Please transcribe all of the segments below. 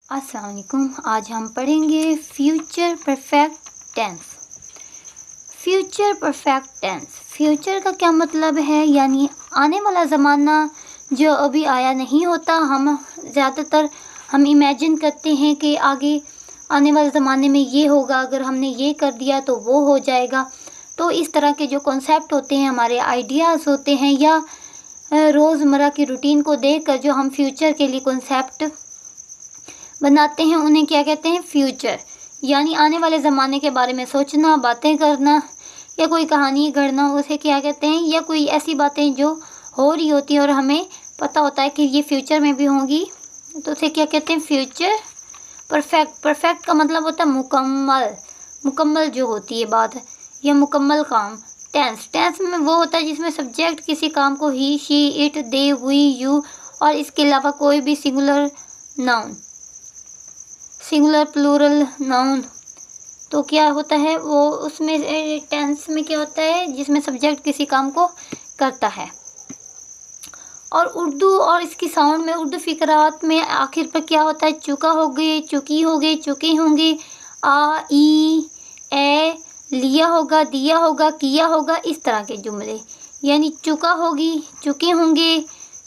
अस्सलाम वालेकुम। आज हम पढ़ेंगे future perfect tense. Future perfect tense, future का क्या मतलब है? यानी आने वाला ज़माना जो अभी आया नहीं होता। ज़्यादातर हम इमेजिन करते हैं कि आगे आने वाले ज़माने में ये होगा, अगर हमने ये कर दिया तो वो हो जाएगा। तो इस तरह के जो कॉन्सेप्ट होते हैं, हमारे आइडियाज़ होते हैं, या रोज़मर्रा की रूटीन को देखकर जो हम फ्यूचर के लिए कॉन्सेप्ट बनाते हैं, उन्हें क्या कहते हैं? फ्यूचर। यानी आने वाले ज़माने के बारे में सोचना, बातें करना, या कोई कहानी गढ़ना, उसे क्या कहते हैं? या कोई ऐसी बातें जो हो रही होती हैं और हमें पता होता है कि ये फ्यूचर में भी होंगी, तो उसे क्या कहते हैं? Future perfect. परफेक्ट का मतलब होता है मुकम्मल, मुकम्मल जो होती है बात, या मुकम्मल काम। टेंस, टेंस में वो होता है जिसमें सब्जेक्ट किसी काम को he, she, it, they, we, you और इसके अलावा कोई भी singular noun, singular plural noun, तो क्या होता है वो उसमें टेंस में क्या होता है? जिसमें सब्जेक्ट किसी काम को करता है। और उर्दू और इसकी साउंड में, उर्दू फ़िक़रात में आखिर पर क्या होता है? चुका हो गए, चुकी हो गए, चुके होंगे, आ, ई, ए, लिया होगा, दिया होगा, किया होगा, इस तरह के जुमले। यानी चुका होगी, चुके होंगे,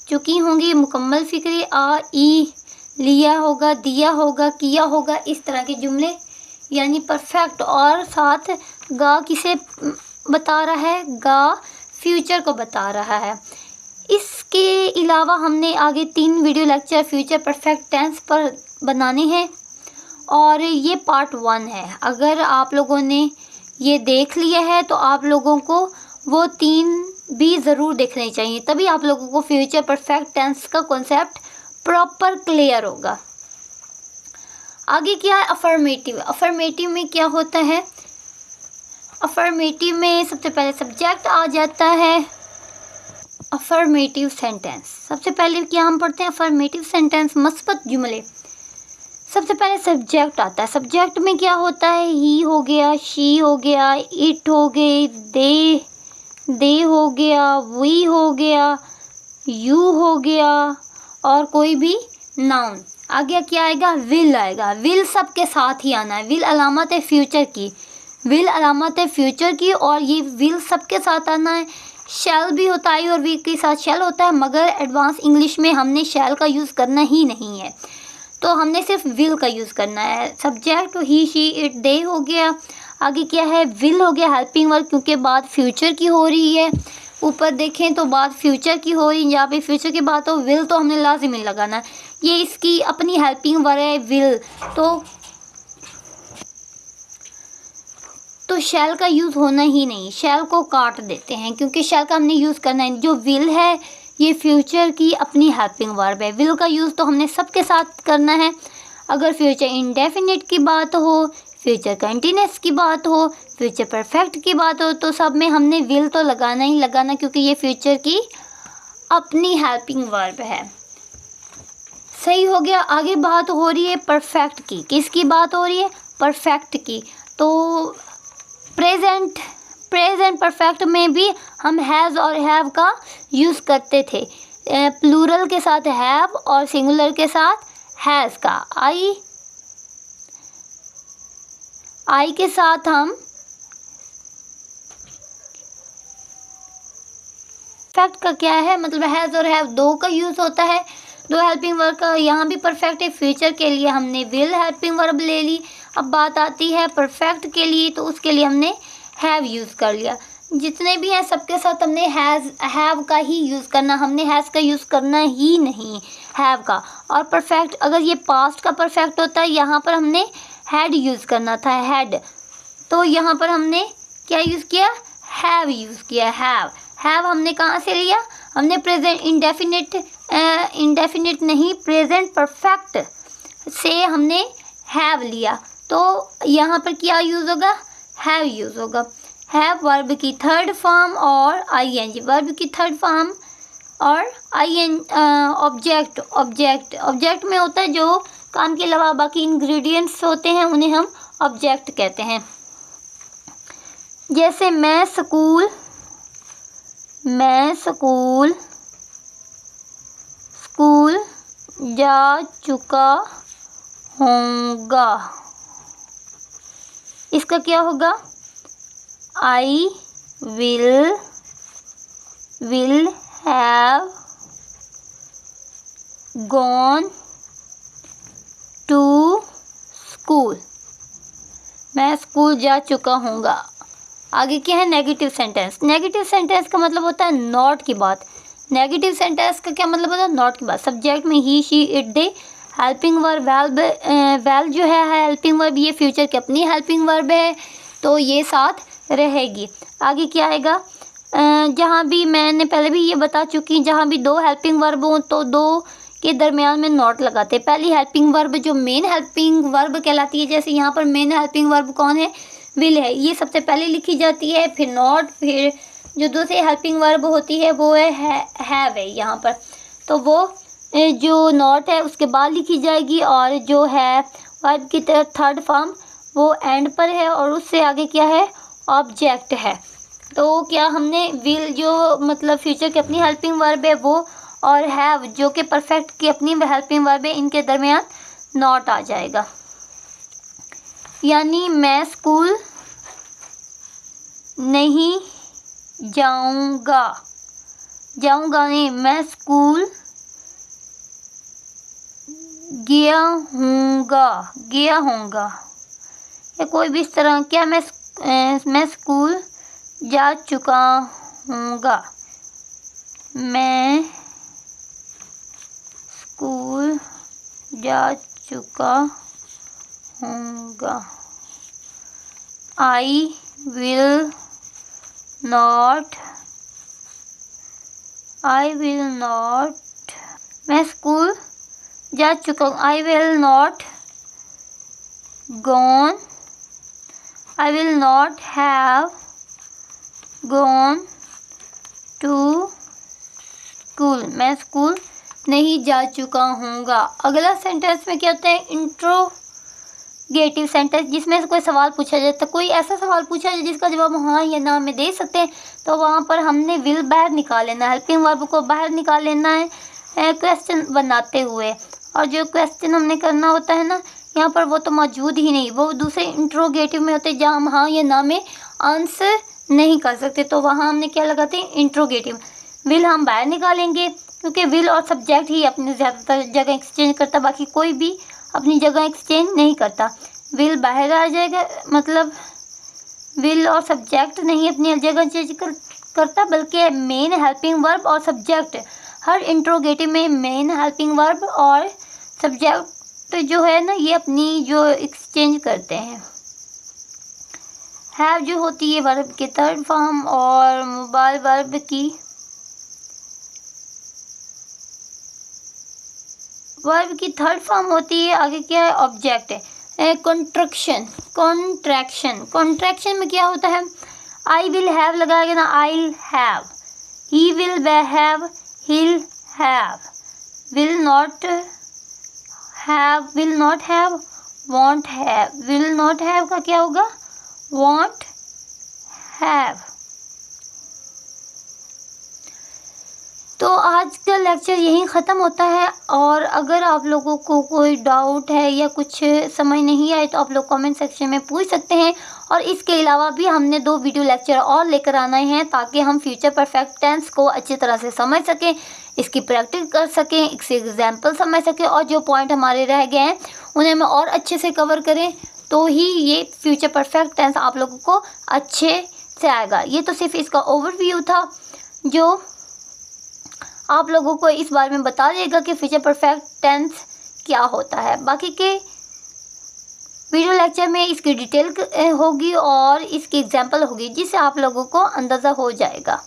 चुकी होंगी, मुकम्मल फ़िक्रे, आ, ई, लिया होगा, दिया होगा, किया होगा, इस तरह के जुमले यानी परफेक्ट। और साथ गा किसे बता रहा है? गा फ्यूचर को बता रहा है। इसके अलावा हमने आगे 3 video lecture future perfect tense पर बनाने हैं और ये पार्ट 1 है। अगर आप लोगों ने ये देख लिया है तो आप लोगों को वो 3 भी ज़रूर देखने चाहिए, तभी आप लोगों को फ्यूचर परफेक्ट टेंस का कॉन्सेप्ट प्रॉपर क्लियर होगा। आगे क्या है? अफर्मेटिव। अफर्मेटिव में क्या होता है? अफर्मेटिव में सबसे पहले सब्जेक्ट आ जाता है। अफर्मेटिव सेंटेंस, सबसे पहले क्या हम पढ़ते हैं? अफर्मेटिव सेंटेंस, मस्बत जुमले। सबसे पहले सब्जेक्ट आता है। सब्जेक्ट में क्या होता है? ही हो गया, शी हो गया, इट हो गए, दे हो गया, वी हो गया, यू हो गया और कोई भी नाउन। आगे क्या आएगा? विल आएगा। विल सबके साथ ही आना है। विल अलामत है फ्यूचर की, विल अलामत है फ्यूचर की और ये विल सबके साथ आना है। शैल भी होता है और वी के साथ शैल होता है, मगर एडवांस इंग्लिश में हमने शैल का यूज़ करना ही नहीं है, तो हमने सिर्फ विल का यूज़ करना है। सब्जेक्ट ही, शी, इट, दे हो गया। आगे क्या है? विल हो गया, हेल्पिंग वर्ब, क्योंकि बात फ्यूचर की हो रही है। ऊपर देखें तो बात फ्यूचर की हो रही है, यहाँ पे फ्यूचर की बात हो, विल तो हमने लाजिमी लगाना है। ये इसकी अपनी हेल्पिंग वर्ब है विल, तो शैल का यूज़ होना ही नहीं, शैल को काट देते हैं क्योंकि शैल का हमने यूज़ करना है। जो विल है ये फ्यूचर की अपनी हेल्पिंग वर्ब है। विल का यूज़ तो हमने सबके साथ करना है। अगर फ्यूचर इंडेफिनिट की बात हो, फ्यूचर कंटिन्यूस की बात हो, फ्यूचर परफेक्ट की बात हो, तो सब में हमने विल तो लगाना ही लगाना, क्योंकि ये फ्यूचर की अपनी हेल्पिंग वर्ब है। सही हो गया। आगे बात हो रही है परफेक्ट की। किसकी बात हो रही है? परफेक्ट की। तो प्रेजेंट परफेक्ट में भी हम हैज़ और हैव का यूज़ करते थे। प्लूरल के साथ हैव और सिंगुलर के साथ हैज़ का। आई के साथ हम परफेक्ट का क्या है? मतलब हैज़ और हैव दो का यूज़ होता है, दो हेल्पिंग वर्ब का। यहाँ भी परफेक्ट है। फ्यूचर के लिए हमने विल हेल्पिंग वर्ब ले ली। अब बात आती है परफेक्ट के लिए, तो उसके लिए हमने हैव यूज़ कर लिया। जितने भी हैं सबके साथ हमने हैव का ही यूज़ करना, हमने हैज़ का यूज़ करना ही नहीं, हैव का। और परफेक्ट अगर ये पास्ट का परफेक्ट होता है, यहाँ पर हमने हैड यूज़ करना था, हैड। तो यहाँ पर हमने क्या यूज़ किया? हैव यूज़ किया। हैव हमने कहाँ से लिया? हमने प्रेजेंट इंडेफिनिट नहीं, प्रेजेंट परफेक्ट से हमने हैव लिया, तो यहाँ पर क्या यूज़ होगा? हैव यूज़ होगा। हैव वर्ब की थर्ड फॉर्म और आईएनजी, वर्ब की थर्ड फॉर्म और ऑब्जेक्ट में होता है जो काम के अलावा बाकी इंग्रेडिएंट्स होते हैं, उन्हें हम ऑब्जेक्ट कहते हैं। जैसे मैं स्कूल जा चुका होगा। इसका क्या होगा? I will have gone to school। मैं स्कूल जा चुका हूँगा। आगे क्या है? Negative sentence. नेगेटिव सेंटेंस का मतलब होता है नॉट की बात। नेगेटिव सेंटेंस का क्या मतलब होता है? नॉट की बात। सब्जेक्ट में he, she, it, they. Helping verb, well जो है हेल्पिंग वर्ब, ये फ्यूचर की अपनी हेल्पिंग वर्ब है, तो ये साथ रहेगी। आगे क्या आएगा? जहाँ भी मैंने पहले भी ये बता चुकी, जहाँ भी दो हेल्पिंग वर्ब हो तो दो के दरमियान में नॉट लगाते। पहली हेल्पिंग वर्ब जो मेन हेल्पिंग वर्ब कहलाती है, जैसे यहाँ पर मेन हेल्पिंग वर्ब कौन है? विल है, ये सबसे पहले लिखी जाती है, फिर नॉट, फिर जो दूसरी हेल्पिंग वर्ब होती है वो है हैव है यहाँ पर, तो वो जो नॉट है उसके बाद लिखी जाएगी, और जो है वर्ब की थर्ड फॉर्म वो एंड पर है, और उससे आगे क्या है? ऑब्जेक्ट है। तो क्या हमने विल जो मतलब फ्यूचर की अपनी हेल्पिंग वर्ब है वो, और हैव जो कि परफेक्ट की अपनी हेल्पिंग वर्ब है, इनके दरमियान नॉट आ जाएगा। यानी मैं स्कूल नहीं जाऊंगा, जाऊंगा नहीं, मैं स्कूल गया हूँगा, या कोई भी इस तरह। क्या मैं स्कूल जा चुका हूँगा, मैं स्कूल जा चुका हूँगा। I will not, मैं स्कूल जा चुका हूँ। I will not have gone to school। मैं स्कूल नहीं जा चुका हूँगा। अगला सेंटेंस में क्या होता है? इंट्रोगेटिव सेंटेंस, जिसमें से कोई सवाल पूछा जाता है। कोई ऐसा सवाल पूछा जाए जिसका जवाब हाँ या ना में दे सकते हैं, तो वहाँ पर हमने विल बाहर निकाल लेना है, हेल्पिंग वर्ब को बाहर निकाल लेना है क्वेश्चन बनाते हुए। और जो क्वेश्चन हमने करना होता है ना, यहाँ पर वो तो मौजूद ही नहीं, वो दूसरे इंट्रोगेटिव में होते हैं जहाँ हम हाँ या ना में आंसर नहीं कर सकते, तो वहाँ हमने क्या लगाते हैं? इंट्रोगेटिव। विल हम बाहर निकालेंगे, क्योंकि विल और सब्जेक्ट ही अपनी ज़्यादातर जगह एक्सचेंज करता, बाकी कोई भी अपनी जगह एक्सचेंज नहीं करता। विल बाहर आ जाएगा, मतलब विल और सब्जेक्ट नहीं अपनी जगह चेंज करता, बल्कि मेन हेल्पिंग वर्ब और सब्जेक्ट। हर इंट्रोगेटिव में मेन हेल्पिंग वर्ब और सब्जेक्ट जो है ना, ये अपनी जो एक्सचेंज करते हैं। हैव जो होती है वर्ब की थर्ड फॉर्म, और मोबाइल वर्ब की थर्ड फॉर्म होती है। आगे क्या है? ऑब्जेक्ट है। कॉन्ट्रैक्शन में क्या होता है? आई विल हैव लगाएगा ना, I'll have, he will have, he'll have, will not have, won't have। will not have का क्या होगा? won't have। तो आज का लेक्चर यहीं ख़त्म होता है, और अगर आप लोगों को कोई डाउट है या कुछ समझ नहीं आए तो आप लोग कमेंट सेक्शन में पूछ सकते हैं। और इसके अलावा भी हमने 2 वीडियो लेक्चर और लेकर आने हैं, ताकि हम फ्यूचर परफेक्ट टेंस को अच्छी तरह से समझ सकें, इसकी प्रैक्टिस कर सकें, इसके एग्जाम्पल समझ सकें, और जो पॉइंट हमारे रह गए हैं उन्हें हम और अच्छे से कवर करें, तो ही ये फ्यूचर परफेक्ट टेंस आप लोगों को अच्छे से आएगा। ये तो सिर्फ इसका ओवरव्यू था जो आप लोगों को इस बारे में बता देगा कि फ्यूचर परफेक्ट टेंस क्या होता है। बाकी के वीडियो लेक्चर में इसकी डिटेल होगी और इसकी एग्जाम्पल होगी, जिससे आप लोगों को अंदाज़ा हो जाएगा।